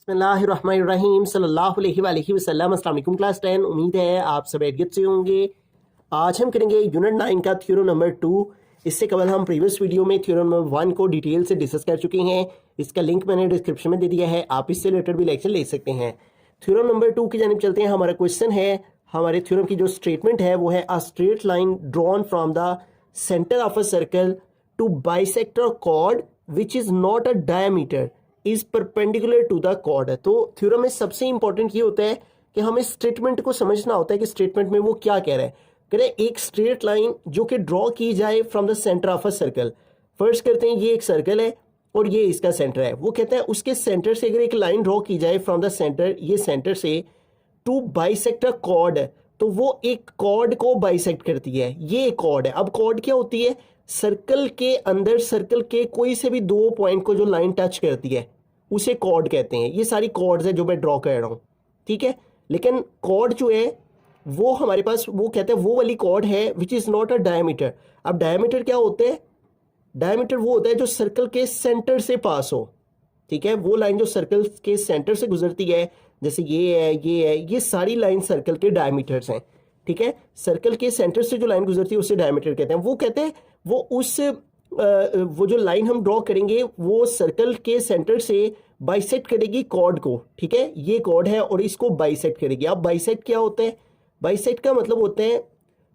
बिस्मिल्लाहिर्रहमानिर्रहीम सल्लल्लाहु अलैहि वसल्लम। अस्सलाम वालेकुम क्लास 10। उम्मीद है आप सब खैरियत से होंगे। आज हम करेंगे यूनिट 9 का थ्योरम नंबर 2। इससे कबल हम प्रीवियस वीडियो में थ्योरम नंबर 1 को डिटेल से डिस्कस कर चुके हैं। इसका लिंक मैंने डिस्क्रिप्शन में दे दिया है, आप इससे रिलेटेड भी लेक्चर ले सकते हैं। थ्योरम नंबर 2 की जानिब चलते हैं। हमारा क्वेश्चन है, हमारे थ्योरम की जो स्टेटमेंट है वो है a straight line drawn from the centre of a circle to bisect a chord which is not a diameter is perpendicular to the chord. तो थ्योरम में सबसे इंपॉर्टेंट ये होता है कि हमें स्टेटमेंट को समझना होता है कि स्टेटमेंट में वो क्या कह रहा है। कह रहे एक स्ट्रेट लाइन जो कि ड्रॉ की जाए from the centre of a circle. First करते हैं, ये एक सर्कल है और ये इसका सेंटर है। वो कहता है उसके सेंटर से अगर एक लाइन ड्रॉ की जाए फ्रॉम द सेंटर, ये सेंटर से टू बाइसेक्ट अ कॉर्ड, तो वो एक कॉर्ड को बाइसेक्ट करती है। ये एक कॉर्ड है। अब कॉर्ड क्या होती है? सर्कल के अंदर सर्कल के कोई से भी दो पॉइंट को जो लाइन टच करती है उसे कॉर्ड कहते हैं। ये सारी कॉर्ड्स है जो मैं ड्रॉ कर रहा हूं, ठीक है। लेकिन कॉर्ड जो है वो हमारे पास, वो कहते हैं वो वाली कॉर्ड है विच इज नॉट अ डायमीटर। अब डायमीटर क्या होते हैं? डायमीटर वो होता है जो सर्कल के सेंटर से पास हो, ठीक है। वो लाइन जो सर्कल के सेंटर से गुजरती है, जैसे ये है, ये है, ये सारी लाइन सर्कल के डायमीटर्स हैं, ठीक है। सर्कल के सेंटर से जो लाइन गुजरती है उसे डायमीटर कहते हैं। वो कहते हैं वो उस वो जो लाइन हम ड्रॉ करेंगे वो सर्कल के सेंटर से बाइसेक्ट करेगी कॉर्ड को, ठीक है। ये कॉर्ड है और इसको बाइसेक्ट करेगी। अब बाइसेक्ट क्या होता है? बाइसेक्ट का मतलब होता है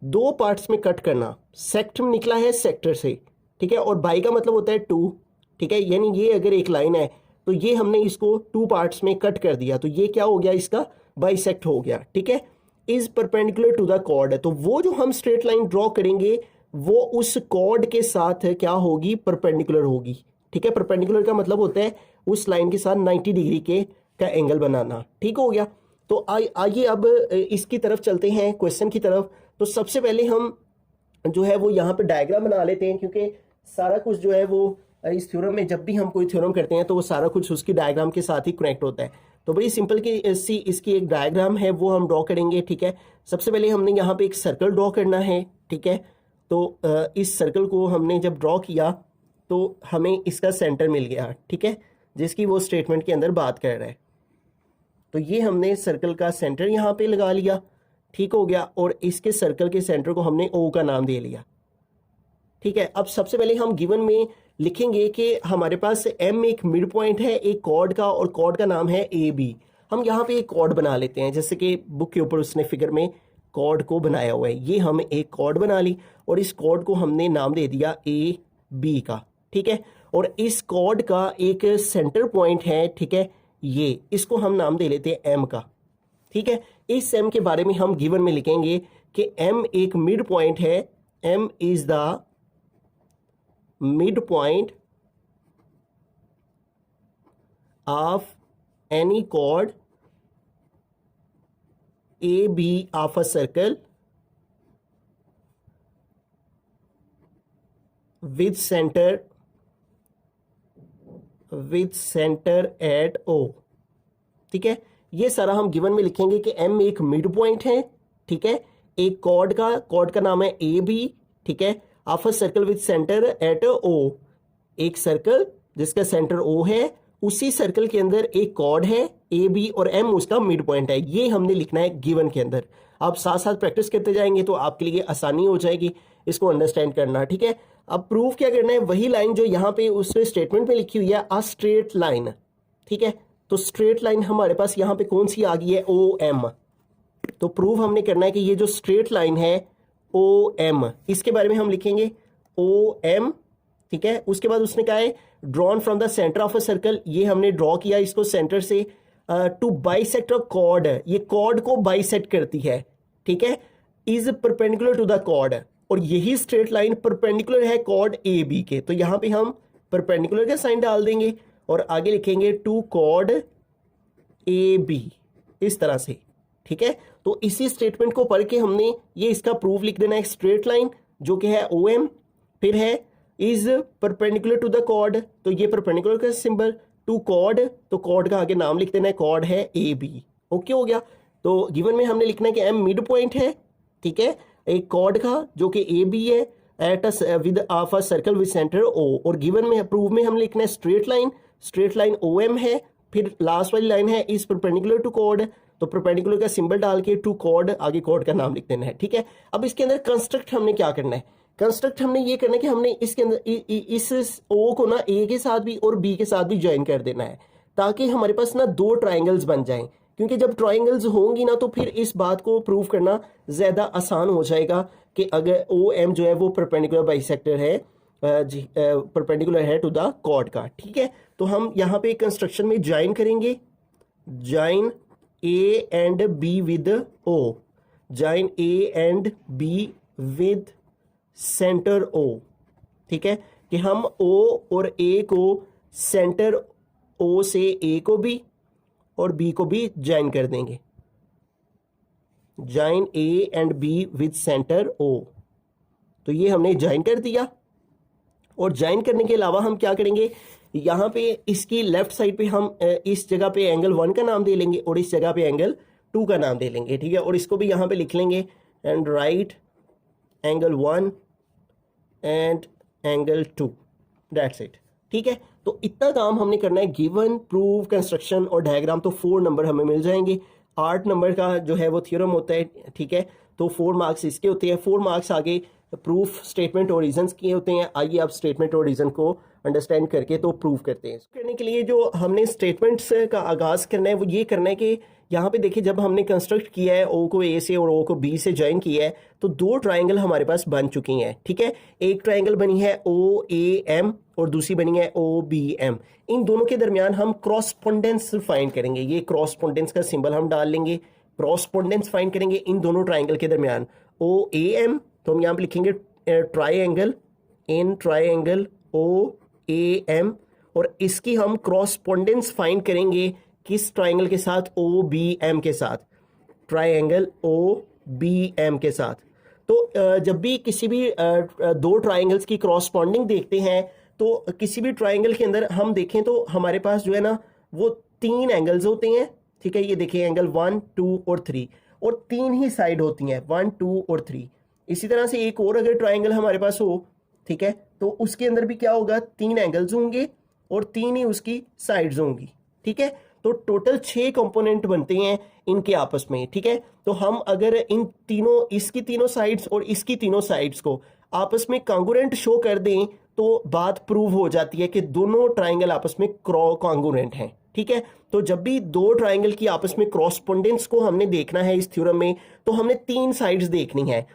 दो पार्ट्स में कट करना। सेक्ट निकला है सेक्टर से, ठीक है, और बाई का मतलब होता है टू, ठीक है। यानी ये अगर एक लाइन है तो ये हमने इसको टू पार्ट्स में कट कर दिया, तो ये क्या हो गया? इसका बाइसेक्ट हो गया, ठीक है। Is perpendicular to the chord है, तो वो जो हम स्ट्रेट लाइन ड्रॉ करेंगे वो उस कॉर्ड के साथ क्या होगी? परपेंडिकुलर होगी, ठीक है। परपेंडिकुलर का मतलब होता है उस लाइन के साथ 90 डिग्री के का एंगल बनाना, ठीक हो गया। तो आइए अब इसकी तरफ चलते हैं, क्वेश्चन की तरफ। तो सबसे पहले हम जो है वो यहाँ पे डायग्राम बना लेते हैं, क्योंकि सारा कुछ जो है वो इस थ्योरम में, जब भी हम कोई थ्योरम करते हैं तो वो सारा कुछ उसकी डायग्राम के साथ ही कनेक्ट होता है। तो बड़ी सिंपल की इसकी एक डायग्राम है वो हम ड्रॉ करेंगे, ठीक है। सबसे पहले हमने यहाँ पे एक सर्कल ड्रॉ करना है, ठीक है। तो इस सर्कल को हमने जब ड्रॉ किया तो हमें इसका सेंटर मिल गया, ठीक है, जिसकी वो स्टेटमेंट के अंदर बात कर रहा है। तो ये हमने सर्कल का सेंटर यहाँ पे लगा लिया, ठीक हो गया, और इसके सर्कल के सेंटर को हमने ओ का नाम दे लिया, ठीक है। अब सबसे पहले हम गिवन में लिखेंगे कि हमारे पास एम एक मिड पॉइंट है एक कॉर्ड का, और कॉर्ड का नाम है ए बी। हम यहाँ पे एक कॉर्ड बना लेते हैं, जैसे कि बुक के ऊपर उसने फिगर में कॉर्ड को बनाया हुआ है। ये हम एक कॉर्ड बना ली और इस कॉर्ड को हमने नाम दे दिया ए बी का, ठीक है। और इस कॉर्ड का एक सेंटर पॉइंट है, ठीक है, ये इसको हम नाम दे लेते हैं एम का, ठीक है। इस एम के बारे में हम गिवन में लिखेंगे कि एम एक मिड पॉइंट है। M is the midpoint of any chord A B of a circle with center at O, ठीक है। ये सारा हम गिवन में लिखेंगे कि M एक मिड पॉइंट है, ठीक है, एक कॉर्ड का नाम है ए बी, ठीक है, of a circle with centre at O। एक सर्कल जिसका सेंटर O है, उसी सर्कल के अंदर एक कॉर्ड है ए बी और M उसका मिड पॉइंट है। ये हमने लिखना है गिवन के अंदर। आप साथ साथ प्रैक्टिस करते जाएंगे तो आपके लिए आसानी हो जाएगी इसको अंडरस्टैंड करना, ठीक है। अब प्रूफ क्या करना है? वही लाइन जो यहाँ पे उस स्टेटमेंट में लिखी हुई है, अ स्ट्रेट लाइन, ठीक है। तो स्ट्रेट लाइन हमारे पास यहाँ पे कौन सी आ गई है? O M. तो प्रूफ हमने करना है कि ये जो स्ट्रेट लाइन है ओ एम, इसके बारे में हम लिखेंगे ओ एम, ठीक है। उसके बाद उसने कहा है drawn from the centre of a circle, ये हमने ड्रॉ किया इसको सेंटर से, टू बाइसेक्ट अ कॉर्ड, ये कॉर्ड को बाइसेक्ट करती है, ठीक है, is perpendicular to the chord, और यही स्ट्रेट लाइन परपेंडिकुलर है कॉर्ड ए बी के। तो यहां पे हम परपेंडिकुलर का साइन डाल देंगे और आगे लिखेंगे टू कॉर्ड ए बी, इस तरह से, ठीक है। तो इसी स्टेटमेंट को पढ़ के हमने ये इसका प्रूफ लिख देना है। स्ट्रेट लाइन जो कि है ओ एम, फिर है is perpendicular to the chord, तो ये परपेंडिकुलर का सिंबल, टू कॉर्ड, तो कॉर्ड का आगे नाम लिख देना है, कॉर्ड है ए बी, ओके हो गया। तो गिवन में हमने लिखना है कि एम मिड पॉइंट है, ठीक है, एक कॉर्ड का जो कि ए बी है at with of a circle with centre O, और गिवन में प्रूफ में हम लिखना है स्ट्रेट लाइन ओ एम है, फिर लास्ट वाली लाइन है इस परपेंडिकुलर टू कॉर्ड, तो परपेंडिकुलर का सिंबल डाल के टू कॉर्ड आगे कॉर्ड का नाम लिख देना है, ठीक है। अब इसके अंदर कंस्ट्रक्ट हमने क्या करना है, कंस्ट्रक्ट हमने ये करना है कि हमने इसके अंदर इस ओ को ना ए के साथ भी और बी के साथ भी ज्वाइन कर देना है, ताकि हमारे पास ना दो ट्राइंगल्स बन जाएं, क्योंकि जब ट्राइंगल्स होंगी ना तो फिर इस बात को प्रूव करना ज़्यादा आसान हो जाएगा कि अगर ओ एम जो है वो परपेंडिकुलर बाइसेक्टर है, परपेंडिकुलर है टू द कॉर्ड का, ठीक है। तो हम यहाँ पे कंस्ट्रक्शन में ज्वाइन करेंगे, join A and B with O, join A and B with centre O, ठीक है, कि हम ओ और ए को सेंटर ओ से ए को भी और बी को भी ज्वाइन कर देंगे, join A and B with centre O. तो ये हमने ज्वाइन कर दिया, और ज्वाइन करने के अलावा हम क्या करेंगे, यहाँ पे इसकी लेफ्ट साइड पे हम इस जगह पे एंगल 1 का नाम दे लेंगे और इस जगह पे एंगल 2 का नाम दे लेंगे, ठीक है। और इसको भी यहाँ पे लिख लेंगे and right angle 1 and angle 2, that's it, ठीक है। तो इतना काम हमने करना है, गिवन, प्रूव, कंस्ट्रक्शन और डायग्राम, तो 4 नंबर हमें मिल जाएंगे। 8 नंबर का जो है वो थ्योरम होता है, ठीक है, तो 4 मार्क्स इसके होते हैं। 4 मार्क्स आगे प्रूफ, स्टेटमेंट और रीजंस किए होते हैं। आइए आप स्टेटमेंट और रीजन को अंडरस्टैंड करके तो प्रूव करते हैं। करने के लिए जो हमने स्टेटमेंट्स का आगाज़ करना है वो ये करना है कि यहाँ पे देखिए, जब हमने कंस्ट्रक्ट किया है ओ को ए से और ओ को बी से ज्वाइन किया है, तो 2 ट्राइंगल हमारे पास बन चुकी हैं, ठीक है। एक ट्राइंगल बनी है ओ ए एम और दूसरी बनी है ओ बी एम। इन दोनों के दरमियान हम क्रॉसपोंडेंस फाइंड करेंगे, ये क्रॉसपोंडेंस का सिंबल हम डाल लेंगे, क्रॉसपोंडेंस फाइंड करेंगे इन दोनों ट्राइंगल के दरमियान। ओ ए एम, तो हम यहाँ पे लिखेंगे triangle, in triangle O A M, और इसकी हम क्रॉसपोंडेंस फाइंड करेंगे किस ट्राइंगल के साथ, ओ बी एम के साथ, ट्राइंगल ओ बी एम के साथ। तो जब भी किसी भी 2 ट्राइंगल्स की क्रॉसपोंडिंग देखते हैं, तो किसी भी ट्राइंगल के अंदर हम देखें तो हमारे पास जो है ना वो 3 एंगल्स होते हैं, ठीक है। ये देखिए एंगल 1, 2 और 3, और 3 ही साइड होती हैं, 1, 2 और 3। इसी तरह से एक और अगर ट्राइंगल हमारे पास हो, ठीक है, तो उसके अंदर भी क्या होगा, 3 एंगल्स होंगे और 3 ही उसकी साइड्स होंगी, ठीक है। तो टोटल 6 कंपोनेंट बनते हैं इनके आपस में, ठीक है। तो हम अगर इन तीनों, इसकी तीनों साइड्स और इसकी तीनों साइड्स को आपस में कॉन्ग्रुएंट शो कर दें, तो बात प्रूव हो जाती है कि दोनों ट्राइंगल आपस में कॉन्ग्रुएंट हैं, ठीक है। तो जब भी 2 ट्राइंगल की आपस में क्रॉसपोंडेंस को हमने देखना है इस थ्योरम में, तो हमने 3 साइड्स देखनी है।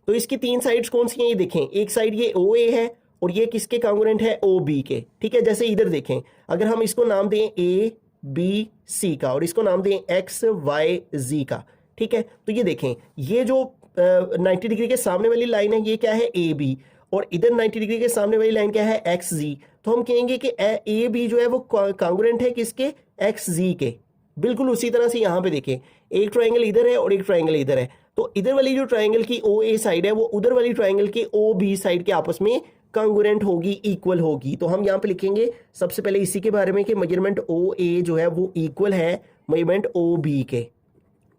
तो इसकी 3 साइड्स कौन सी हैं, ये देखें, एक साइड ये ओ ए है और ये किसके कॉन्ग्रुएंट है, ओ बी के, ठीक है। जैसे इधर देखें, अगर हम इसको नाम दें ए बी सी का और इसको नाम दें एक्स वाई जी का, ठीक है, तो ये देखें, ये जो 90 डिग्री के सामने वाली लाइन है ये क्या है, ए बी, और इधर 90 डिग्री के सामने वाली लाइन क्या है, एक्स जी। तो हम कहेंगे कि ए बी जो है वो कॉन्ग्रुएंट है किसके, एक्स जी के। बिल्कुल उसी तरह से यहाँ पे देखें, एक ट्राइंगल इधर है और एक ट्राइंगल इधर है, तो इधर वाली जो ट्राइंगल की ओ ए साइड है वो उधर वाली ट्राइंगल की ओ बी साइड के आपस में कॉन्ग्रुएंट होगी, इक्वल होगी। तो हम यहाँ पे लिखेंगे सबसे पहले इसी के बारे में कि मेजरमेंट ओ ए जो है वो इक्वल है मेजरमेंट ओ बी के,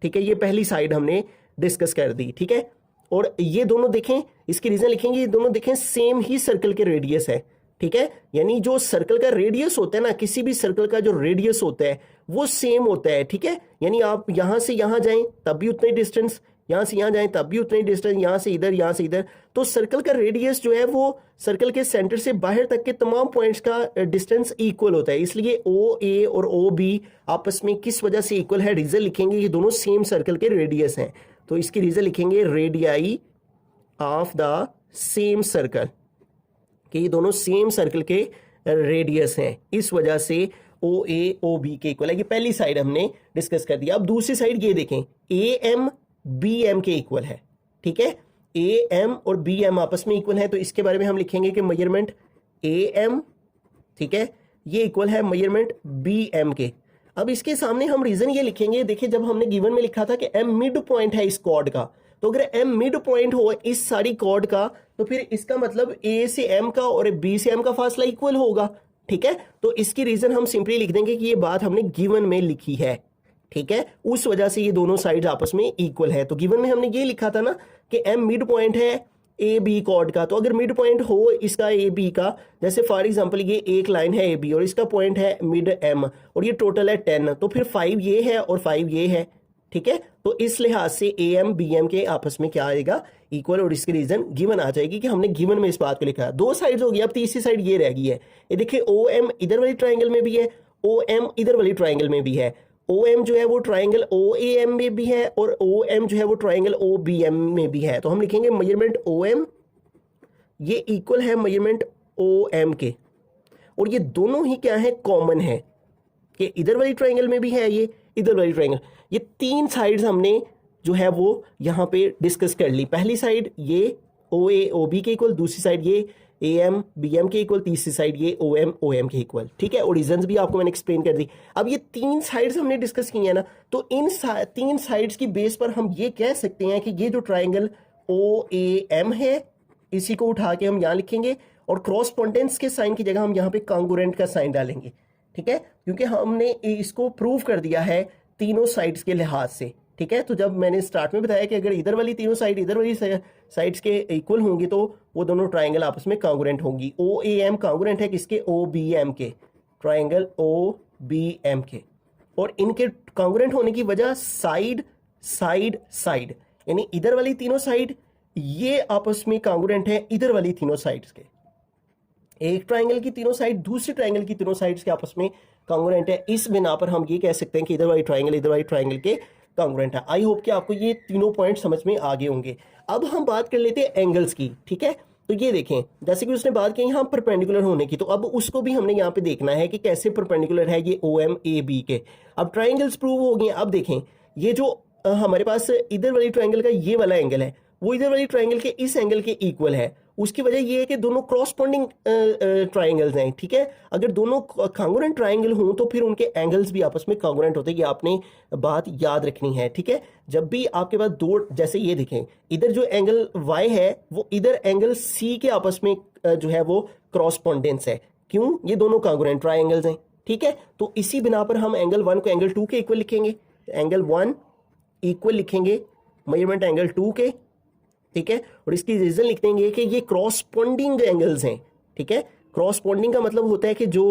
ठीक है। ये पहली साइड हमने डिस्कस कर दी, ठीक है। और ये दोनों देखें, इसकी रीजन लिखेंगे, ये दोनों देखें सेम ही सर्कल के रेडियस है, ठीक है। यानी जो सर्कल का रेडियस होता है ना, किसी भी सर्कल का जो रेडियस होता है वो सेम होता है, ठीक है। यानी आप यहां से यहां जाएं तब भी उतना ही डिस्टेंस, यहां से यहां जाएं तब भी उतना ही डिस्टेंस, यहां से इधर, यहां से इधर, तो सर्कल का रेडियस जो है वो सर्कल के सेंटर से बाहर तक के तमाम पॉइंट्स का डिस्टेंस इक्वल होता है। इसलिए ओ ए और ओ बी आपस में किस वजह से इक्वल है, रीजन लिखेंगे ये दोनों सेम सर्कल के रेडियस हैं, तो इसकी रीजन लिखेंगे radii of the same circle, कि ये दोनों सेम सर्कल के रेडियस हैं, इस वजह से ओ ए ओ बी के इक्वल है। ये पहली साइड हमने डिस्कस कर दिया। अब दूसरी साइड ये देखें, ए एम बी एम के इक्वल है, ठीक है। ए एम और बी एम आपस में इक्वल है, तो इसके बारे में हम लिखेंगे कि मेजरमेंट ए एम, ठीक है, ये इक्वल है मेजरमेंट बी एम के। अब इसके सामने हम रीजन ये लिखेंगे, देखिए जब हमने गिवन में लिखा था कि एम मिड पॉइंट है इस कॉर्ड का, तो अगर एम मिड पॉइंट हो इस सारी कॉर्ड का, तो फिर इसका मतलब ए से एम का और बी से एम का फासला इक्वल होगा, ठीक है। तो इसकी रीजन हम सिंपली लिख देंगे कि ये बात हमने गिवन में लिखी है, ठीक है, उस वजह से ये दोनों साइड आपस में इक्वल है। तो गिवन में हमने ये लिखा था ना कि एम मिड पॉइंट है ए बी कॉर्ड का, तो अगर मिड पॉइंट हो इसका ए बी का, जैसे फॉर एग्जांपल ये एक लाइन है ए बी और इसका पॉइंट है मिड एम और ये टोटल है 10, तो फिर 5 ये है और 5 ये है, ठीक है। तो इस लिहाज से ए एम बी एम के आपस में क्या आएगा, इक्वल, और इसकी रीजन गिवन आ जाएगी कि हमने गिवन में इस बात को लिखा है। दो साइड्स हो गई, अब तीसरी साइड ये रह गई है। ये देखिए ओ एम इधर वाली ट्राइंगल में भी है, ओ एम इधर वाली ट्राइंगल में भी है। ओ एम जो है वो ट्राइंगल ओ ए एम में भी है और ओ एम जो है वो ट्राइंगल ओ बी एम में भी है। तो हम लिखेंगे मेजरमेंट ओ एम ये इक्वल है मेजरमेंट ओ एम के, और ये दोनों ही क्या है, कॉमन है कि इधर वाली ट्राइंगल में भी है, ये इधर वाली ट्राइंगल। ये तीन साइड्स हमने जो है वो यहाँ पे डिस्कस कर ली। पहली साइड ये ओ ए ओ बी के इक्वल, दूसरी साइड ये ए एम बी एम के इक्वल, तीसरी साइड ये ओ एम के इक्वल, ठीक है। और रीजंस भी आपको मैंने एक्सप्लेन कर दी। अब ये तीन साइड्स हमने डिस्कस की है ना, तो इन तीन साइड्स की बेस पर हम ये कह सकते हैं कि ये जो ट्राइंगल ओ ए एम है, इसी को उठा के हम यहाँ लिखेंगे और क्रॉसपोंडेंस के साइन की जगह हम यहाँ पे कॉन्ग्रुएंट का साइन डालेंगे, ठीक है, क्योंकि हमने इसको प्रूव कर दिया है तीनों साइड्स के लिहाज से, ठीक है। तो जब मैंने स्टार्ट में बताया कि अगर इधर वाली तीनों साइड इधर वाली साइड्स के इक्वल होंगी तो वो दोनों ट्राइंगल आपस में कॉन्ग्रुएंट होंगी। ओ ए एम कॉन्ग्रुएंट है किसके, ओ बी एम के, ट्राइंगल ओ बी एम के, और इनके कॉन्ग्रुएंट होने की वजह साइड साइड साइड, यानी इधर वाली तीनों साइड ये आपस में कॉन्ग्रुएंट है इधर वाली तीनों साइड्स के। एक ट्राइंगल की तीनों साइड दूसरी ट्राइंगल की तीनों साइड्स के आपस में कॉन्ग्रुएंट है। इस बिना पर हम ये कह सकते हैं कि इधर वाली ट्राइंगल के कॉन्ग्रुएंट है। आई होप कि आपको ये तीनों पॉइंट समझ में आ गए होंगे। अब हम बात कर लेते हैं एंगल्स की, ठीक है। तो ये देखें, जैसे कि उसने बात की यहाँ परपेंडिकुलर होने की, तो अब उसको भी हमने यहाँ पे देखना है कि कैसे परपेंडिकुलर है ये ओ एम ए बी के। अब ट्राइंगल्स प्रूव हो गए। अब देखें ये जो हमारे पास इधर वाली ट्राइंगल का ये वाला एंगल है वो इधर वाली ट्राइंगल के इस एंगल के इक्वल है। उसकी वजह ये है कि दोनों क्रॉसपोंडिंग ट्राइंगल्स हैं, ठीक है। अगर दोनों कॉन्ग्रुएंट ट्राइंगल हों तो फिर उनके एंगल्स भी आपस में कॉन्ग्रुएंट होते हैं। ये आपने बात याद रखनी है, ठीक है। जब भी आपके पास दो, जैसे ये देखें इधर जो एंगल y है वो इधर एंगल c के आपस में जो है वो क्रॉसपोंडेंस है। क्यों, ये दोनों कॉन्ग्रुएंट ट्राइंगल्स हैं, ठीक है। तो इसी बिना पर हम एंगल 1 को एंगल 2 के इक्वल लिखेंगे, एंगल 1 इक्वल लिखेंगे मेजरमेंट एंगल 2 के, ठीक है। और इसकी रीजन लिख देंगे कि ये क्रॉसपोंडिंग एंगल्स हैं, ठीक है। क्रॉसपोंडिंग का मतलब होता है कि जो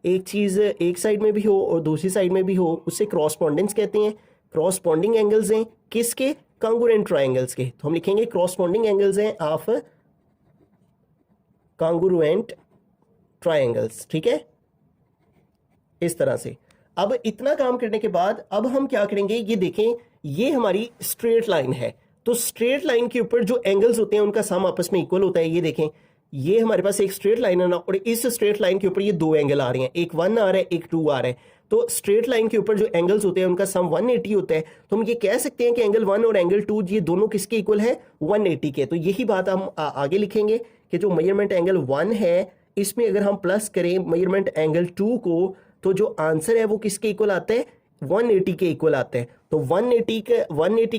एक चीज एक साइड में भी हो और दूसरी साइड में भी हो उससे क्रॉसपोंडेंस कहते हैं। क्रॉसपोंडिंग एंगल्स हैं किसके, कॉन्ग्रुएंट ट्राइंगल्स के। तो हम लिखेंगे क्रॉसपोंडिंग एंगल्स हैं ऑफ कॉन्ग्रुएंट ट्राइंगल्स, ठीक है, इस तरह से। अब इतना काम करने के बाद अब हम क्या करेंगे, ये देखें ये हमारी स्ट्रेट लाइन है, तो स्ट्रेट लाइन के ऊपर जो एंगल्स होते हैं उनका सम आपस में इक्वल होता है। ये देखें ये हमारे पास एक स्ट्रेट लाइन है ना, और इस स्ट्रेट लाइन के ऊपर ये दो एंगल आ रहे हैं, एक 1 आ रहा है एक 2 आ रहा है। तो स्ट्रेट लाइन के ऊपर जो एंगल्स होते हैं उनका सम 180 होता है। तो हम ये कह सकते हैं कि एंगल 1 और एंगल 2 ये दोनों किसके इक्वल है, 180 के। तो यही बात हम आगे लिखेंगे कि जो मेजरमेंट एंगल 1 है इसमें अगर हम प्लस करें मेजरमेंट एंगल 2 को, तो जो आंसर है वो किसके इक्वल आता है, 180 के इक्वल आता है। तो 180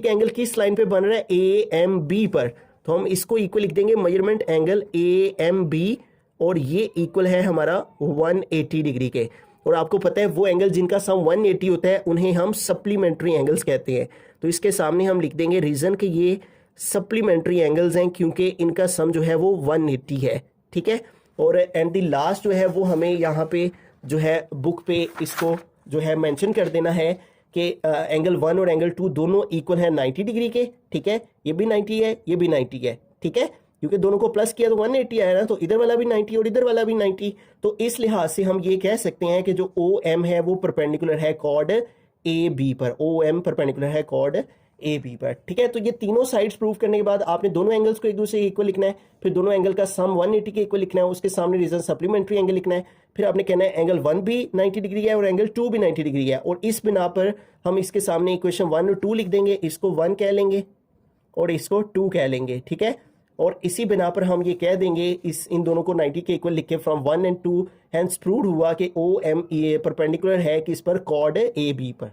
का एंगल किस लाइन पे बन रहा है, ए एम बी पर। तो हम इसको इक्वल लिख देंगे measurement angle A M B, और ये इक्वल है हमारा 180 डिग्री के। और आपको पता है वो एंगल जिनका सम 180 होता है उन्हें हम सप्लीमेंट्री एंगल्स कहते हैं। तो इसके सामने हम लिख देंगे रीजन कि ये सप्लीमेंट्री एंगल्स हैं क्योंकि इनका सम जो है वो 180 है, ठीक है। और एंड द लास्ट जो है वो हमें यहाँ पे जो है बुक पे इसको जो है मेंशन कर देना है कि एंगल 1 और एंगल 2 दोनों इक्वल है 90 डिग्री के, ठीक है। ये भी 90 है ये भी 90 है, ठीक है, क्योंकि दोनों को प्लस किया तो 180 आया ना, तो इधर वाला भी 90 और इधर वाला भी 90। तो इस लिहाज से हम ये कह सकते हैं कि जो ओ एम है वो परपेंडिकुलर है कॉर्ड ए बी पर, ओ एम परपेंडिकुलर है कॉर्ड ए बी पर, ठीक है। तो ये तीनों साइड्स प्रूव करने के बाद आपने दोनों एंगल्स को एक दूसरे के इक्वल लिखना है, फिर दोनों एंगल का सम 180 के इक्वल लिखना है, उसके सामने रीजन सप्लीमेंट्री एंगल लिखना है, फिर आपने कहना है एंगल 1 भी 90 डिग्री है और एंगल 2 भी 90 डिग्री है। और इस बिना पर हम इसके सामने इक्वेशन 1 और 2 लिख देंगे, इसको 1 कह लेंगे और इसको 2 कह लेंगे, ठीक है। और इसी बिना पर हम ये कह देंगे इन दोनों को 90 के इक्वल लिख के फ्रॉम 1 एंड 2 हैंस प्रूव्ड हुआ कि ओ एम ए परपेंडिकुलर है किस पर, कॉर्ड ए बी पर।